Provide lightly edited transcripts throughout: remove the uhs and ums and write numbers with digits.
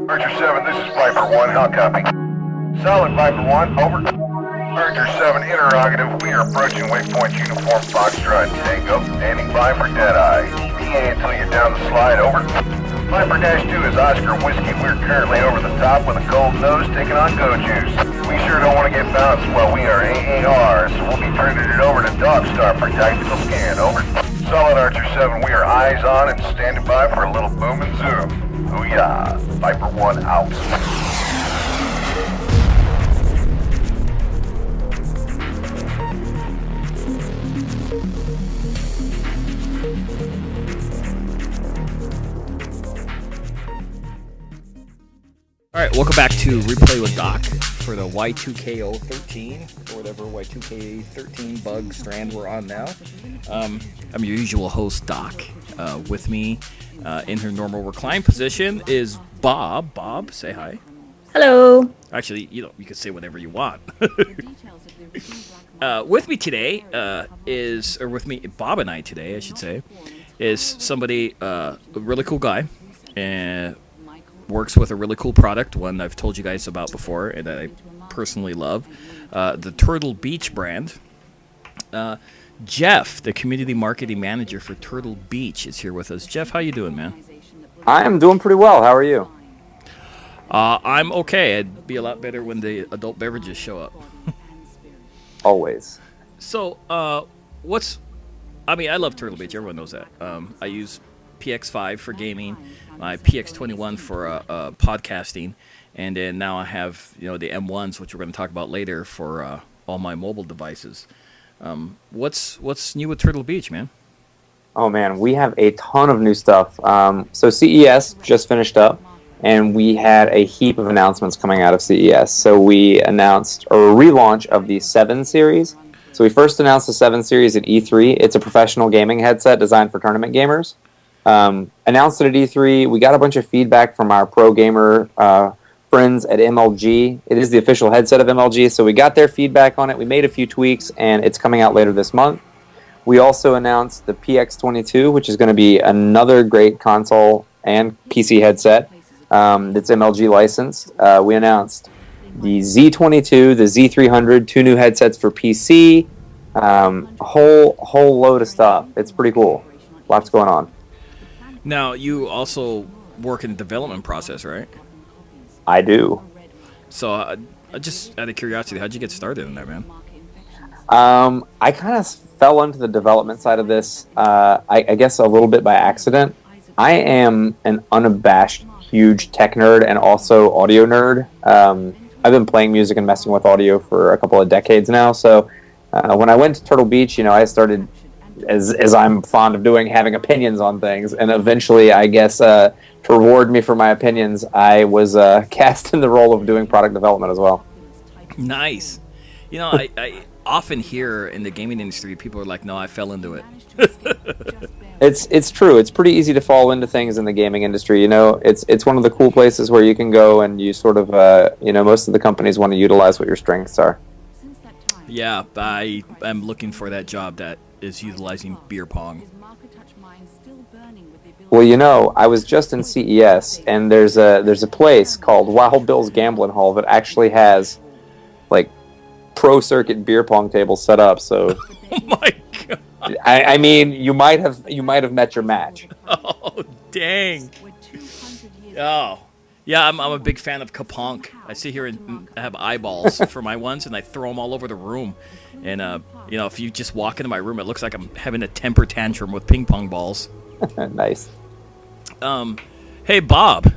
Archer 7, this is Viper 1, how copy? Solid Viper 1, over. Archer 7, interrogative, we are approaching waypoint uniform Foxtrot Tango, standing by for Deadeye. ETA until you're down the slide, over. Viper Dash 2 is Oscar Whiskey, we're currently over the top with a cold nose taking on Go Juice. We sure don't want to get bounced while we are AAR, so we'll be turning it over to Dogstar for tactical scan, over. Solid Archer 7, we are eyes on and standing by for a little boom and zoom. Booyah! Viper 1 out. All right, welcome back to Replay with Doc for the Y2KO13, or whatever Y2K13 bug strand we're on now. I'm your usual host, Doc. With me in her normal recline position is Bob. Bob, say hi. Hello. Actually, you can say whatever you want. With me today Bob and I today, I should say, is somebody, a really cool guy, and works with a really cool product, one I've told you guys about before and that I personally love, the Turtle Beach brand. Jeff, the community marketing manager for Turtle Beach, is here with us. Jeff, how you doing, man? I am doing pretty well. How are you? I'm okay. I'd be a lot better when the adult beverages show up. Always. So, I love Turtle Beach. Everyone knows that. I use PX5 for gaming, my PX21 for podcasting, and then now I have the M1s, which we're going to talk about later, for all my mobile devices. What's new with Turtle Beach, man? Oh man, we have a ton of new stuff. So CES just finished up, and we had a heap of announcements coming out of CES. So we announced a relaunch of the 7 series. So we first announced the 7 series at E3. It's a professional gaming headset designed for tournament gamers. Announced it at E3. We got a bunch of feedback from our pro gamer friends at MLG. It is the official headset of MLG, so we got their feedback on it. We made a few tweaks, and it's coming out later this month. We also announced the PX22, which is going to be another great console and PC headset that's MLG licensed. We announced the Z22, the Z300, 2 new headsets for PC, a whole load of stuff. It's pretty cool. Lots going on. Now, you also work in the development process, right? I do. So, just out of curiosity, how'd you get started in there, man? I kind of fell into the development side of this, I guess a little bit by accident. I am an unabashed, huge tech nerd and also audio nerd. I've been playing music and messing with audio for a couple of decades now, so when I went to Turtle Beach, I started, as I'm fond of doing, having opinions on things, and eventually, I guess, to reward me for my opinions, I was cast in the role of doing product development as well. Nice. I often hear in the gaming industry, people are like, no, I fell into it. It's true. It's pretty easy to fall into things in the gaming industry. It's one of the cool places where you can go and you sort of, most of the companies want to utilize what your strengths are. Yeah, I'm looking for that job that is utilizing beer pong. Well, I was just in CES, and there's a place called Wild Bill's Gambling Hall that actually has, like, pro circuit beer pong tables set up. So, oh my god! I mean, you might have met your match. Oh dang! Oh yeah, I'm a big fan of Kaponk. I sit here and I have eyeballs for my ones, and I throw them all over the room. And if you just walk into my room, it looks like I'm having a temper tantrum with ping pong balls. Nice. Hey Bob.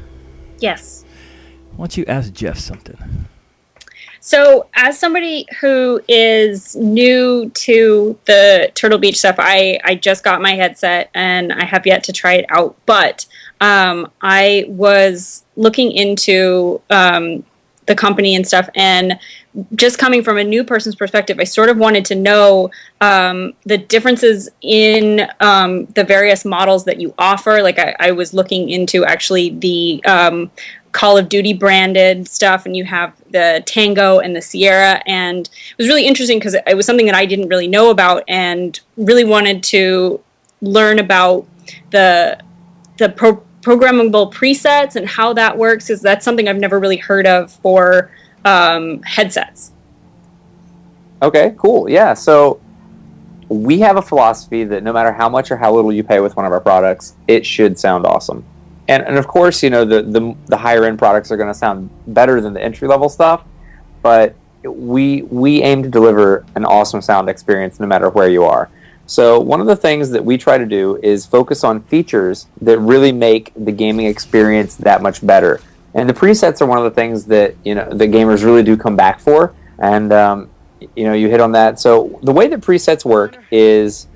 Yes. Why don't you ask Jeff something? So, as somebody who is new to the Turtle Beach stuff, I just got my headset and I have yet to try it out. But I was looking into the company and stuff, and just coming from a new person's perspective, I sort of wanted to know the differences in the various models that you offer. Like I was looking into actually the Call of Duty branded stuff, and you have the Tango and the Sierra, and it was really interesting because it was something that I didn't really know about and really wanted to learn about the programmable presets and how that works, because that's something I've never really heard of for headsets. Okay, cool. Yeah, so we have a philosophy that no matter how much or how little you pay with one of our products, it should sound awesome. And of course, you know, the higher end products are going to sound better than the entry level stuff, but we aim to deliver an awesome sound experience no matter where you are. So one of the things that we try to do is focus on features that really make the gaming experience that much better. And the presets are one of the things that, you know, the gamers really do come back for. And you know, you hit on that. So the way that presets work is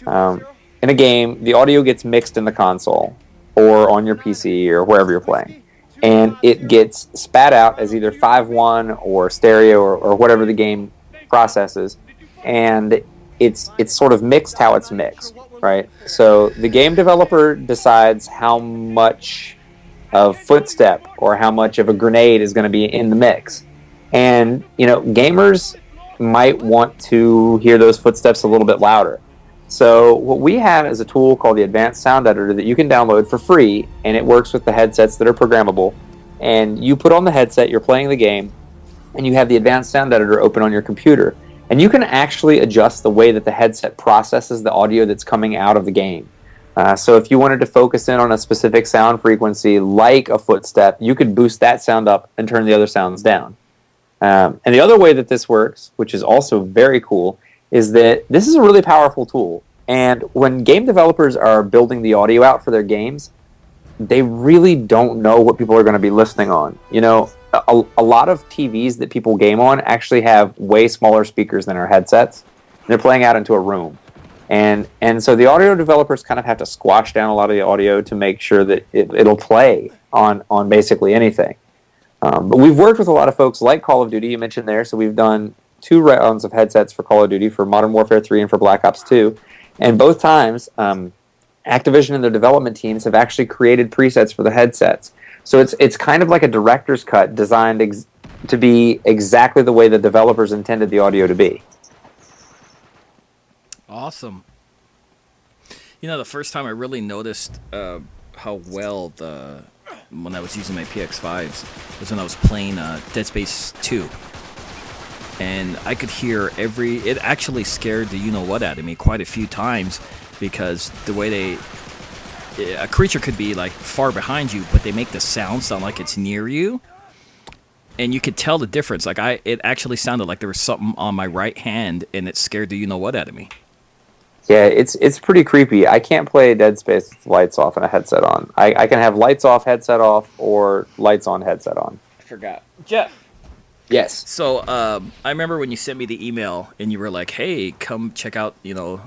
in a game, the audio gets mixed in the console or on your PC or wherever you're playing. And it gets spat out as either 5.1 or stereo or whatever the game processes. And it's sort of mixed how it's mixed, right? So the game developer decides how much of footstep or how much of a grenade is going to be in the mix. And, you know, gamers might want to hear those footsteps a little bit louder. So what we have is a tool called the Advanced Sound Editor that you can download for free, and it works with the headsets that are programmable. And you put on the headset, you're playing the game, and you have the Advanced Sound Editor open on your computer. And you can actually adjust the way that the headset processes the audio that's coming out of the game. So if you wanted to focus in on a specific sound frequency, like a footstep, you could boost that sound up and turn the other sounds down. And the other way that this works, which is also very cool, is that this is a really powerful tool. And when game developers are building the audio out for their games, they really don't know what people are going to be listening on. You know, a lot of TVs that people game on actually have way smaller speakers than our headsets. They're playing out into a room. And so the audio developers kind of have to squash down a lot of the audio to make sure that it'll play on basically anything. But we've worked with a lot of folks like Call of Duty, you mentioned there, so we've done 2 rounds of headsets for Call of Duty, for Modern Warfare 3 and for Black Ops 2. And both times, Activision and their development teams have actually created presets for the headsets. So it's kind of like a director's cut designed to be exactly the way the developers intended the audio to be. Awesome. You know, the first time I really noticed how well when I was using my PX5s was when I was playing Dead Space 2. And I could hear it actually scared the you-know-what out of me quite a few times, because the way a creature could be like far behind you, but they make the sound sound like it's near you. And you could tell the difference. Like it actually sounded like there was something on my right hand, and it scared the you-know-what out of me. Yeah, it's pretty creepy. I can't play Dead Space with lights off and a headset on. I can have lights off, headset off, or lights on, headset on. I forgot. Jeff. Yes. So I remember when you sent me the email and you were like, "Hey, come check out, you know,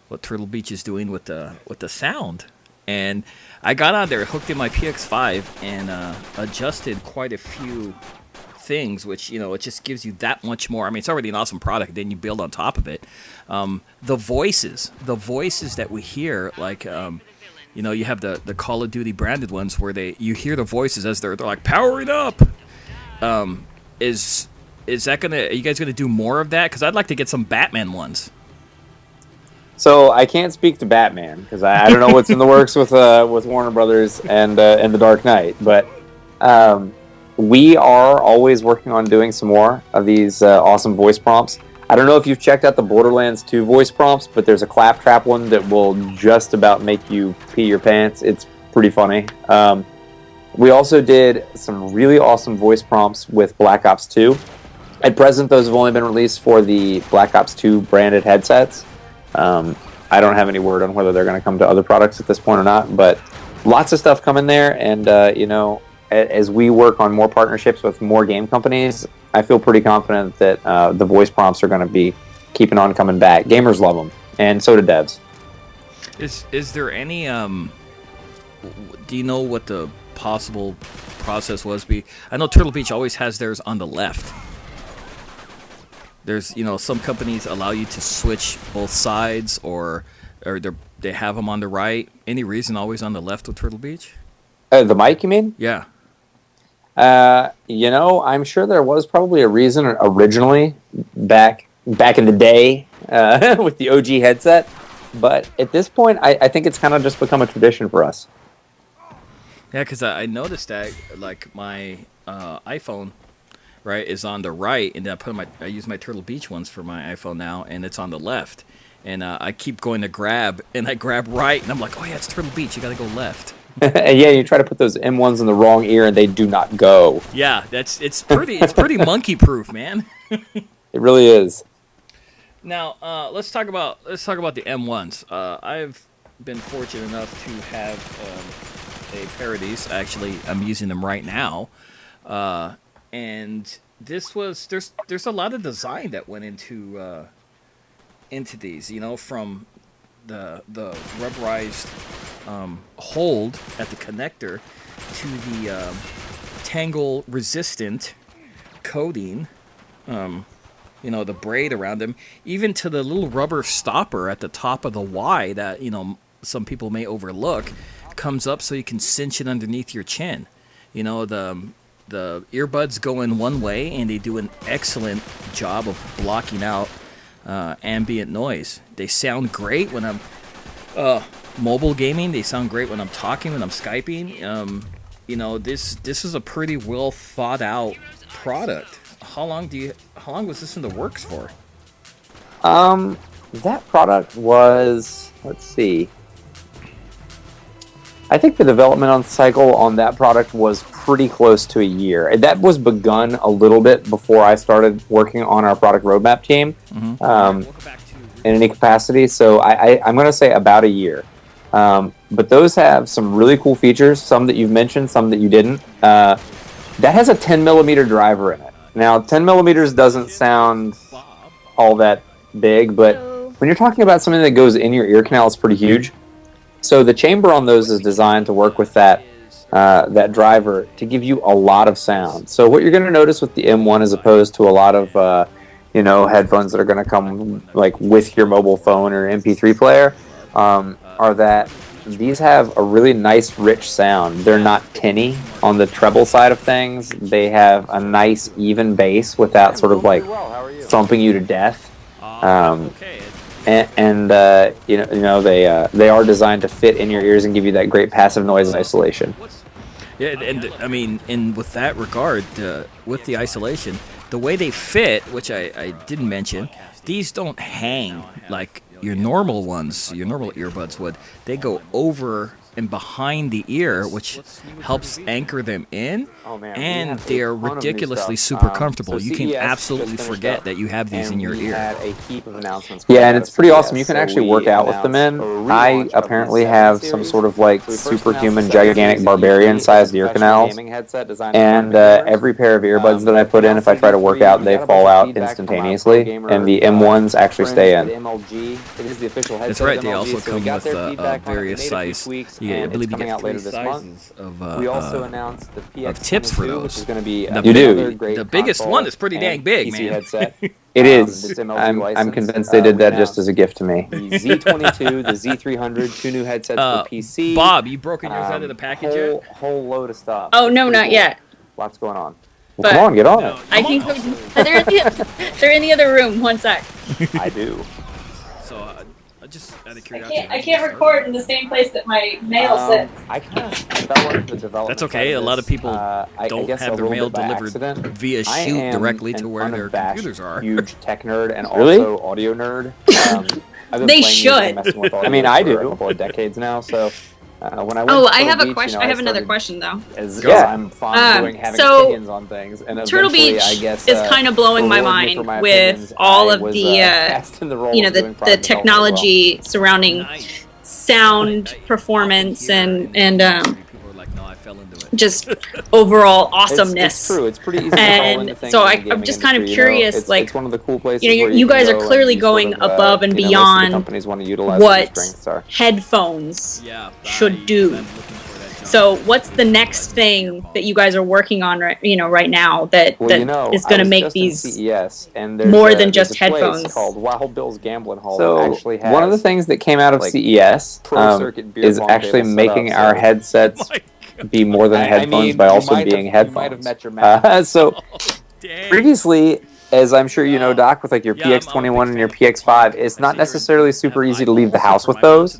what Turtle Beach is doing with the sound." And I got on there, hooked in my PX5, and adjusted quite a few things, which, you know, it just gives you that much more. I mean, it's already an awesome product, then you build on top of it. The voices that we hear, like, you know, you have the Call of Duty branded ones where you hear the voices as they're like, "Power it up." Is that are you guys gonna do more of that? Because I'd like to get some Batman ones. So I can't speak to Batman because I don't know what's in the works with Warner Brothers and the Dark Knight, but we are always working on doing some more of these awesome voice prompts. I don't know if you've checked out the Borderlands 2 voice prompts, but there's a claptrap one that will just about make you pee your pants. It's pretty funny. We also did some really awesome voice prompts with Black Ops 2. At present, those have only been released for the Black Ops 2 branded headsets. I don't have any word on whether they're going to come to other products at this point or not, but lots of stuff coming there. And, you know, as we work on more partnerships with more game companies, I feel pretty confident that the voice prompts are going to be keeping on coming back. Gamers love them, and so do devs. Is there any... do you know what the possible process was? I know Turtle Beach always has theirs on the left. There's, you know, some companies allow you to switch both sides, or they have them on the right. Any reason always on the left with Turtle Beach? The mic, you mean? Yeah. You know, I'm sure there was probably a reason originally back in the day with the OG headset, but at this point, I think it's kind of just become a tradition for us. Yeah, because I noticed that like my iPhone, right, is on the right, and then I use my Turtle Beach ones for my iPhone now, and it's on the left. And I keep going to grab, and I grab right, and I'm like, oh yeah, it's Turtle Beach. You got to go left. And yeah, you try to put those M1s in the wrong ear, and they do not go. Yeah, it's pretty monkey proof, man. It really is. Now let's talk about the M1s. I've been fortunate enough to have a pair of these. Actually, I'm using them right now, and there's a lot of design that went into these. You know, from the rubberized hold at the connector to the tangle resistant coating, you know, the braid around them, even to the little rubber stopper at the top of the Y that, you know, some people may overlook, comes up so you can cinch it underneath your chin. You know, the earbuds go in one way, and they do an excellent job of blocking out ambient noise. They sound great when I'm mobile gaming. They sound great when I'm talking, when I'm Skyping. You know, this is a pretty well thought out product. How long was this in the works for? That product was, let's see. I think the development cycle on that product was pretty close to a year. That was begun a little bit before I started working on our product roadmap team, in any capacity. So I'm going to say about a year. But those have some really cool features, some that you've mentioned, some that you didn't. That has a 10 millimeter driver in it. Now, 10 millimeters doesn't sound all that big, but when you're talking about something that goes in your ear canal, it's pretty huge. So the chamber on those is designed to work with that driver to give you a lot of sound. So what you're going to notice with the M1, as opposed to a lot of headphones that are going to come like with your mobile phone or MP3 player, are that these have a really nice, rich sound. They're not tinny on the treble side of things. They have a nice, even bass without sort of like thumping you to death. They are designed to fit in your ears and give you that great passive noise isolation. Yeah, and I mean, with that regard, with the isolation, the way they fit, which I didn't mention, these don't hang like your normal ones, your normal earbuds would. They go over and behind the ear, which helps anchor them in, and they're ridiculously super comfortable. You can absolutely forget that you have these in your ear. Yeah, and it's pretty awesome. You can actually work out with them in. I apparently have some sort of like superhuman, gigantic, barbarian-sized ear canals, and every pair of earbuds that I put in, if I try to work out, they fall out instantaneously, and the M1s actually stay in. That's right. They also come with various size. I believe you get 3 sizes of tips for those. You do. The biggest one is pretty dang big, man. It is. I'm convinced they did that just as a gift to me. The Z22, the Z300, 2 new headsets for PC. Bob, you broken yours out of the package yet? Whole load of stuff. Oh, no, not yet. Lots going on. But come on, get on it. I can go. They're in the other room. One sec. I do. So, just out of curiosity. I can't record in the same place that my mail sits. I kind of fell into the development. That's okay. A lot of people don't have their mail delivered via Shoot directly to where their computers are. Huge tech nerd and also audio nerd. They should. I mean, I do. For a couple of decades now, so. When I went I have a question. I have another question though. I'm fond of having opinions on things, and Turtle Beach I guess, is kind of blowing my mind with all of the the technology surrounding sound performance and just overall awesomeness. It's true. It's pretty easy and so I'm just kind of curious, it's one of the cool places. You guys are clearly going above and beyond what headphones should do. So what's the next thing that you guys are working on right now that is going to make these more than just headphones? Called Wild Bill's Gambling Hall. So one of the things that came out of CES is actually making our headsets be more than headphones by also being headphones. Previously, as I'm sure you know, Doc, with like your PX21 and your PX5, it's not necessarily super easy to leave the house with those.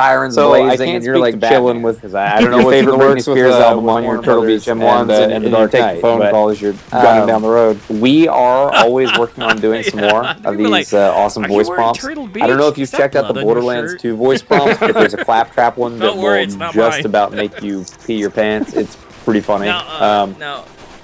sirens So I blazing, can't and you're speak like to chilling Batman, with, 'cause I don't your know what favorite the Britney works with, Spears album with on your Warner Turtle Brothers Beach M1s in the you dark take night. phone But, call as you're gunning down the road. we are always working on doing some more Yeah, of people are these like, awesome "Are you voice wearing prompts. Turtle I don't know Beach? if you've Is that checked out the blood on your Borderlands shirt?" 2 voice prompts, but there's a Claptrap one that Don't worry, will it's not just mine. about make you pee your pants. It's pretty funny. Now,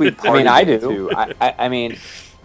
I mean, I do. I mean,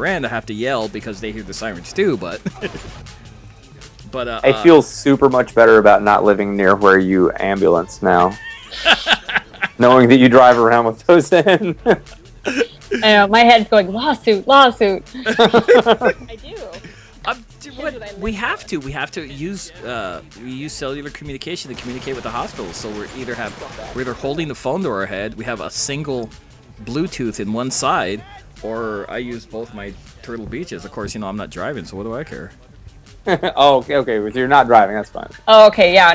other end, I have to yell because they hear the sirens too. But I feel super much better about not living near where you ambulance now. knowing that you drive around with those in. I know, my head's going, lawsuit. I do. We have to use cellular communication to communicate with the hospital. So we're either holding the phone to our head, we have a single Bluetooth in one side, or I use both my Turtle Beaches. Of course, I'm not driving, so what do I care? Oh, okay. If you're not driving, that's fine. Oh, okay, yeah.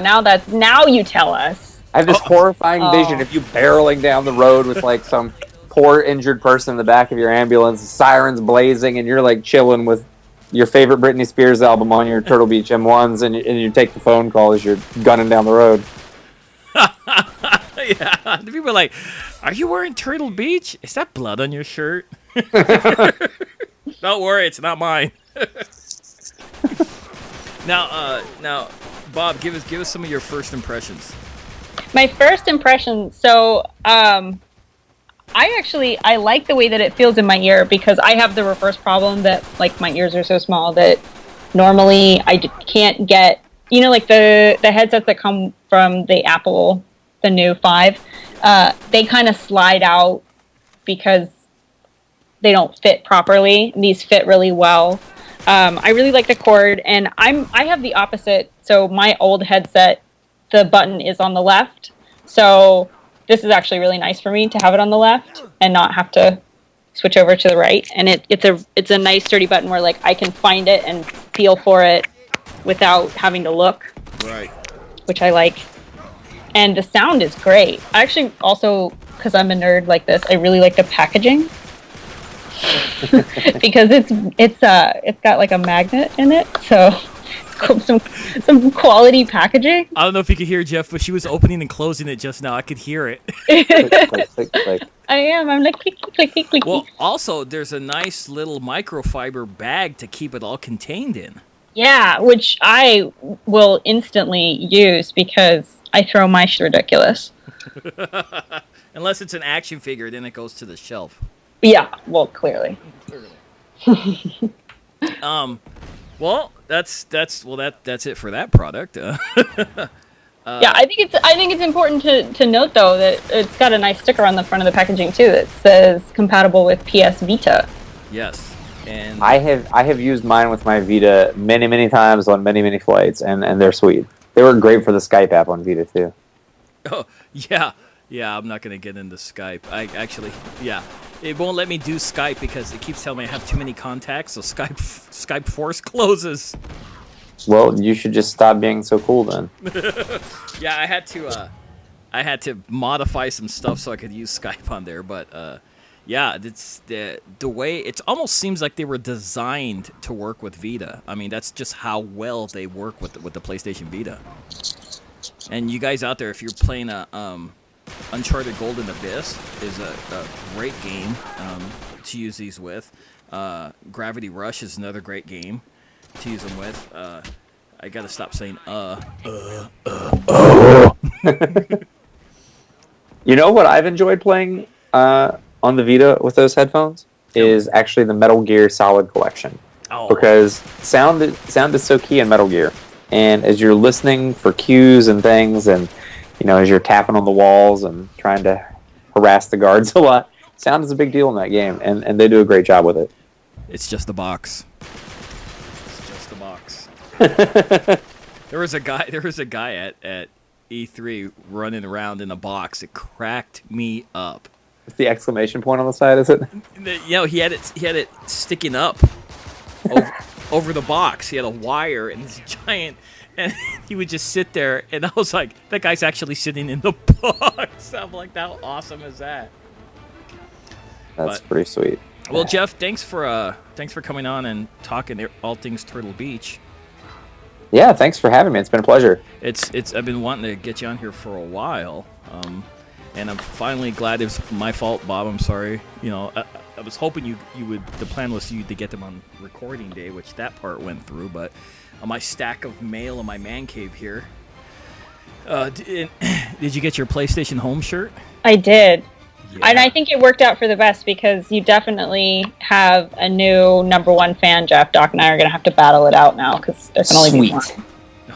Now you tell us. I have this horrifying vision of you barreling down the road with like some poor injured person in the back of your ambulance, sirens blazing, and you're like chilling with your favorite Britney Spears album on your Turtle Beach M1s, and you take the phone call as you're gunning down the road. Yeah, the people are like, "Are you wearing Turtle Beach? Is that blood on your shirt?" Don't worry, it's not mine. Now, Bob, give us some of your first impressions. My first impression, so I like the way that it feels in my ear, because I have the reverse problem that like my ears are so small that normally I can't get, like the headsets that come from the Apple, the new 5, they kind of slide out because they don't fit properly. These fit really well. I really like the cord, and I have the opposite. So my old headset, the button is on the left. So this is actually really nice for me to have it on the left and not have to switch over to the right. And it's a nice sturdy button where like I can find it and feel for it without having to look. Right. Which I like. And the sound is great. I actually also, because I'm a nerd like this, I really like the packaging. Because it's got like a magnet in it, so some quality packaging. I don't know if you could hear Jeff, but she was opening and closing it just now. I could hear it. Click, click. I'm like clicky, clicky, clicky. Well, also there's a nice little microfiber bag to keep it all contained in. Yeah, which I will instantly use because I throw my shit ridiculous. Unless it's an action figure, then it goes to the shelf. Yeah, well, clearly. Well, that's it for that product. Yeah, I think it's important to note though that it's got a nice sticker on the front of the packaging too that says compatible with PS Vita. Yes, and I have used mine with my Vita many times on many flights, and they're sweet. They were great for the Skype app on Vita too. Oh yeah. I'm not gonna get into Skype. It won't let me do Skype because it keeps telling me I have too many contacts, so Skype Force closes. Well, you should just stop being so cool then. Yeah, I had to modify some stuff so I could use Skype on there, but yeah, it's the way it almost seems like they were designed to work with Vita. I mean, that's just how well they work with the PlayStation Vita. And you guys out there, if you're playing Uncharted Golden Abyss is a great game to use these with. Gravity Rush is another great game to use them with. I gotta stop saying You know what I've enjoyed playing on the Vita with those headphones is actually the Metal Gear Solid Collection. Oh. Because sound is so key in Metal Gear. And as you're listening for cues and things, and as you're tapping on the walls and trying to harass the guards a lot, sound is a big deal in that game, and they do a great job with it. It's just the box. It's just the box. There was a guy at E3 running around in a box. It cracked me up. It's the exclamation point on the side, is it? He had it sticking up over the box. He had a wire and this giant, and he would just sit there, and I was like, that guy's actually sitting in the box. I'm like, how awesome is that? That's pretty sweet. Well, Jeff, thanks for coming on and talking all things Turtle Beach. Yeah, thanks for having me. It's been a pleasure. I've been wanting to get you on here for a while, and I'm finally glad it was my fault, Bob. I'm sorry. I was hoping you would. The plan was you to get them on recording day, which that part went through. But on my stack of mail in my man cave here, did you get your PlayStation Home shirt? I did. Yeah. And I think it worked out for the best because you definitely have a new #1 fan, Jeff. Doc and I are going to have to battle it out now because there can only be one.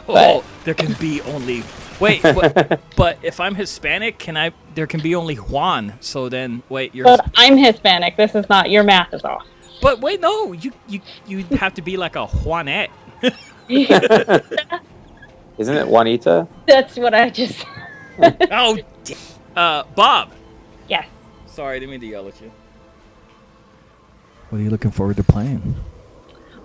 Oh, there can be only Wait, but if I'm Hispanic, there can be only Juan. So then, wait, you're. But I'm Hispanic. This is not. Your math is off. But wait, no, you have to be like a Juanette. Isn't it Juanita? That's what I just. Oh, Bob. Yes. Sorry, I didn't mean to yell at you. What are you looking forward to playing?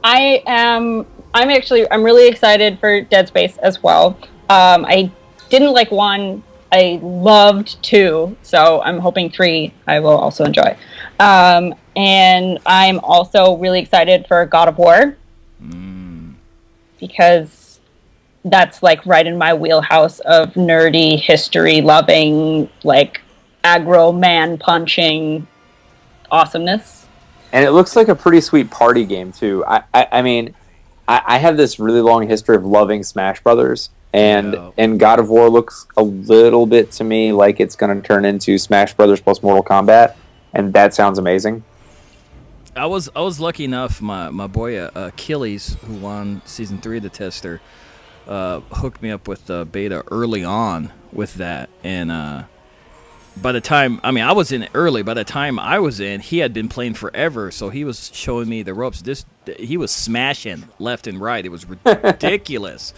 I'm really excited for Dead Space as well. I didn't like 1. I loved 2, so I'm hoping 3 I will also enjoy. And I'm also really excited for God of War. Because that's like right in my wheelhouse of nerdy, history-loving, like aggro man-punching awesomeness. And it looks like a pretty sweet party game too. I mean, I have this really long history of loving Smash Brothers, and God of War looks a little bit to me like it's going to turn into Smash Brothers plus Mortal Kombat, and that sounds amazing. I was lucky enough. My boy Achilles, who won season 3 of the Tester, hooked me up with the beta early on with that, and by the time I was in it early. By the time I was in, he had been playing forever, so he was showing me the ropes. He was smashing left and right. It was ridiculous.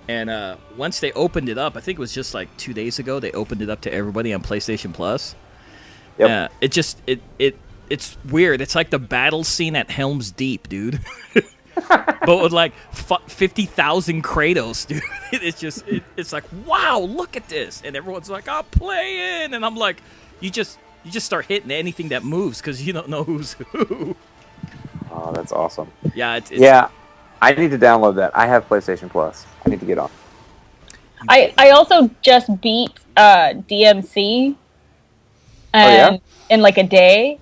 And once they opened it up, I think it was just like 2 days ago, they opened it up to everybody on PlayStation Plus. Yep. It's weird. It's like the battle scene at Helm's Deep, dude. But with like 50,000 Kratos, dude. It's like, wow, look at this. And everyone's like, I'm playing. And I'm like, you just start hitting anything that moves because you don't know who's who. Oh, that's awesome. Yeah, yeah. I need to download that. I have PlayStation Plus. I need to get on. I also just beat DMC in like a day.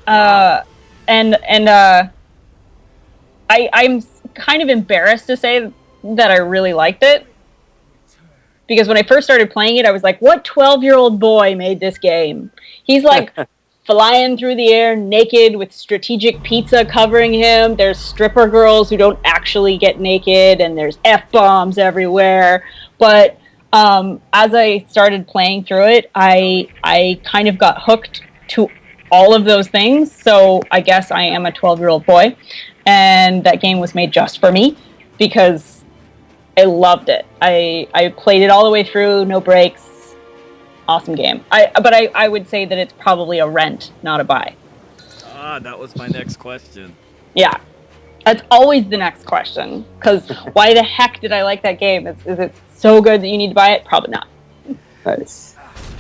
I'm kind of embarrassed to say that I really liked it. Because when I first started playing it, I was like, what 12-year-old boy made this game? He's like flying through the air naked with strategic pizza covering him. There's stripper girls who don't actually get naked, and there's F-bombs everywhere. But as I started playing through it, I kind of got hooked to all of those things. So I guess I am a 12-year-old boy. And that game was made just for me because I loved it. I played it all the way through, no breaks. Awesome game. But I would say that it's probably a rent, not a buy. That was my next question. Yeah. That's always the next question. Because why the heck did I like that game? Is it so good that you need to buy it? Probably not. Nice.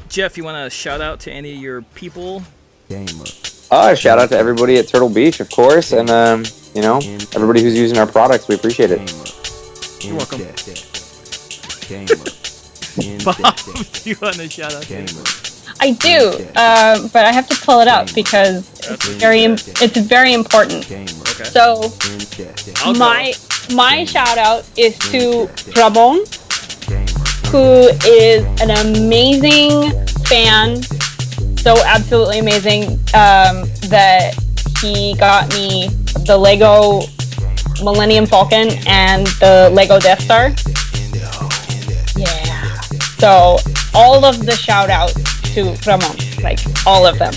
Jeff, you want to shout out to any of your people? Shout out to everybody at Turtle Beach, of course, and everybody who's using our products. We appreciate it. You're welcome. Bob, do you want to shout out to anyone? I do, but I have to pull it up because it's very important. Okay. So my shout out is to Ramon, who is an amazing fan. So absolutely amazing that he got me the Lego Millennium Falcon and the Lego Death Star. Yeah. So all of the shout outs to Ramon, like all of them.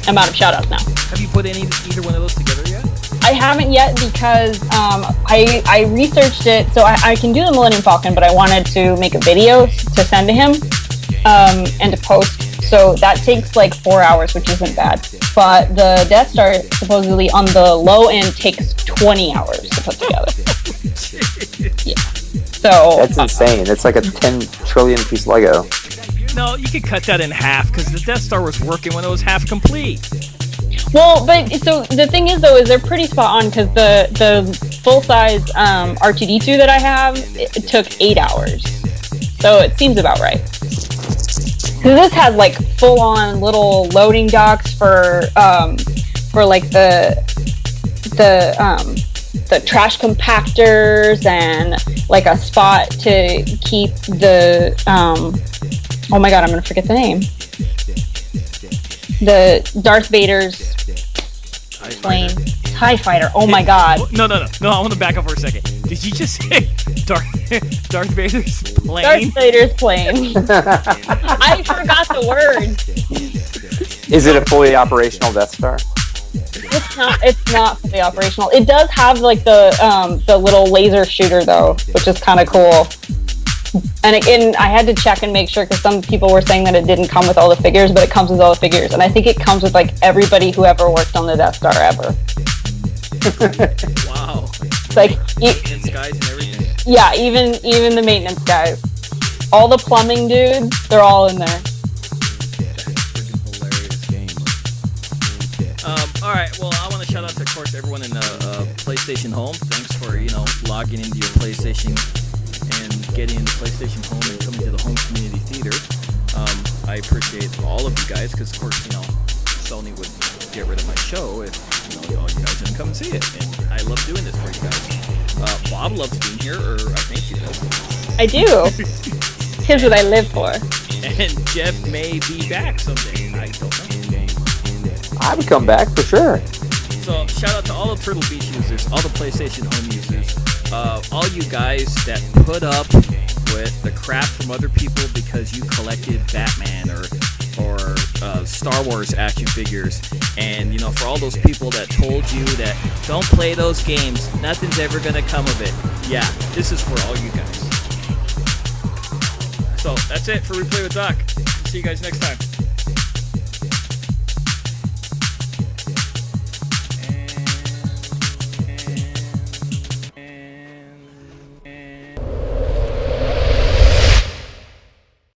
I'm out of shout outs now. Have you put either one of those together yet? I haven't yet because I researched it. So I can do the Millennium Falcon, but I wanted to make a video to send to him and to post. So that takes like 4 hours, which isn't bad. But the Death Star supposedly on the low end takes 20 hours to put together. Yeah. So that's insane. It's like a 10 trillion piece Lego. No, you could cut that in half because the Death Star was working when it was half complete. Well, but so the thing is though, is they're pretty spot on because the full size R2D2 that I have, it took 8 hours. So it seems about right. Because this has like full on little loading docks for like the trash compactors and like a spot to keep the oh my god, I'm gonna forget the name. The Darth Vader's plane. TIE Fighter. Oh my god. No, I want to back up for a second. Did you just say Darth Vader's plane? Darth Vader's plane. I forgot the word. Is it a fully operational Death Star? It's not fully operational. It does have like the little laser shooter though, which is kind of cool. And again, I had to check and make sure because some people were saying that it didn't come with all the figures, but it comes with all the figures. And I think it comes with like everybody who ever worked on the Death Star ever. Wow. It's like maintenance guys and everything. Yeah, even the maintenance guys, all the plumbing dudes, they're all in there. Freaking hilarious game. All right. Well, I want to shout out to, of course, everyone in PlayStation Home. Thanks for logging into your PlayStation and getting into PlayStation Home and coming to the Home Community Theater. I appreciate all of you guys because, of course, Sony would get rid of my show if all you guys didn't come and see it. And I love doing this for you guys. Bob loves being here, or I think he does. I do. Here's what I live for. And Jeff may be back someday. I don't know. I would come back for sure. So shout out to all the Turtle Beach users, all the PlayStation Home users, all you guys that put up with the crap from other people because you collected Batman or Star Wars action figures, and for all those people that told you that don't play those games, nothing's ever gonna come of it. Yeah, this is for all you guys. So that's it for Replay with Doc. See you guys next time.